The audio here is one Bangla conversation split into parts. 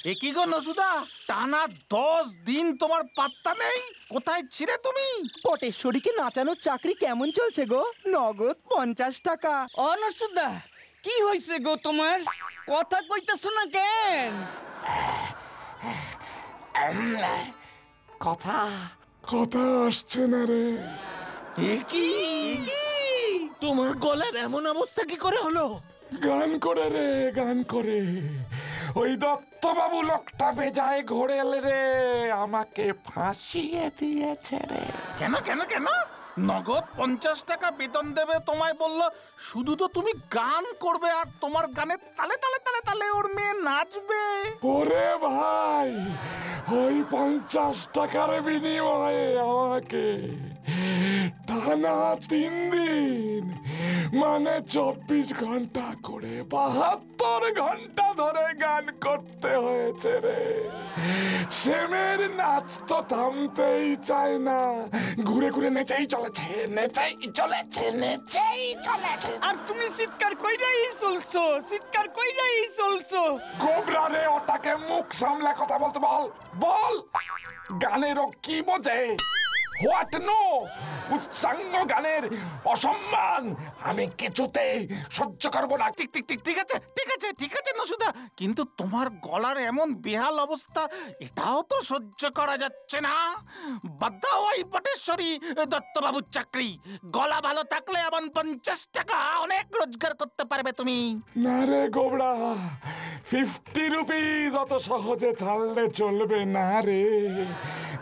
এ কি গো নসুদা, টানা 10 দিন তোমার পাত্তা নেই, কোথায় ছিলে তুমি? পটেশ্বরীকে নাচানোর চাকরি কেমন চলছে গো? নগদ 50 টাকা। অনসুদা, কি হয়েছে গো তোমার? কথা কইতাছো না কেন? কথা কথা আসছে না রে। এ কি তোমার গলার এমন অবস্থা কি করে হলো? গান করে রে, গান করে। ওই দত্তবাবু লোকটা বেজায় ঘোরেল রে, আমাকে ফাঁসিয়ে দিয়েছে রে। কেন কেন কেন? নগদ 50 টাকা বেতন দেবে তোমায় বললো, শুধু তো তুমি গান করবে আর তোমার গানের তালে তালে তালে তালে ওর মেয়ে নাচবে। ওরে ভাই, ওই 50 টাকার বিনিময়ে আমাকে টানা 3 দিন মানে 24 ঘন্টা করে 72 ঘন্টা ধরে গান করতে হয়েছে রে। সেমের নাচ তো থামতেই চায় না, ঘুরে ঘুরে নেচেই চলেছে, নেচেই চলেছে, নেচেই চলেছে। আর তুমি চিৎকার কইরাই চলছো, চিৎকার কইরাই চলছো। গোবরা রে, ওটাকে মুখ সামলে কথা বলতে বল, বল। গানেরও কি বোঝে? What no? উচ্চাঙ্গ গানের অসম্মান আমি কিছুতে সহ্য করবো না। ঠিক ঠিক ঠিক ঠিক আছে ঠিক আছে ঠিক আছে নসুদা, কিন্তু তোমার গলার এমন বেহাল অবস্থা, এটাও তো সহ্য করা যাচ্ছে না। বাদ দাও ওই পটেশ্বরী দত্তবাবুর চাকরি। গলা ভালো থাকলে এমন 50 টাকা অনেক রোজগার করতে পারবে তুমি। না রে গোবরা, 50 রুপিস অত সহজে ছাড়লে চলবে না রে।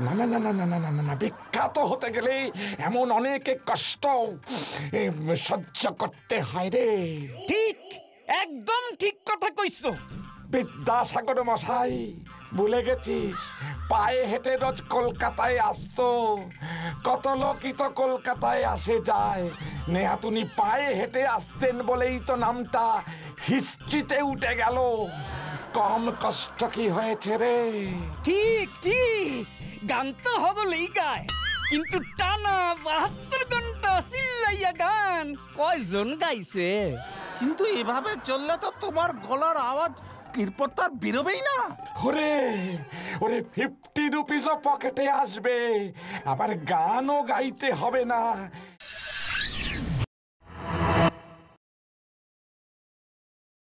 না না না না না না না না, বিখ্যাত হতে গেলে এমন অনেক কষ্ট সহ্য করতে হয় রে। ঠিক, একদম ঠিক কথা কইছো। বিদ্যাসাগর মশাই, ভুলে গেছিস? পায়ে হেঁটে রোজ কলকাতায় আসতো, কত লোকই তো কলকাতায় আসে যায়। নেহাতুনি পায়ে হেঁটে আসতেন বলেই তো নামটা হিস্ট্রিতে উঠে গেল। কম কষ্ট কি হয়েছে রে? ঠিক ঠিক, গান তো হগলেই গায়, কিন্তু টানা 72 ঘন্টা চিল্লাইয়া গান কয়জন গাইছে? কিন্তু এভাবে চললে তো তোমার গলার আওয়াজ এরপর তার বেরোবেই না। ওরে ওরে, 50 রুপিসও পকেটে আসবে, আবার গানও গাইতে হবে না।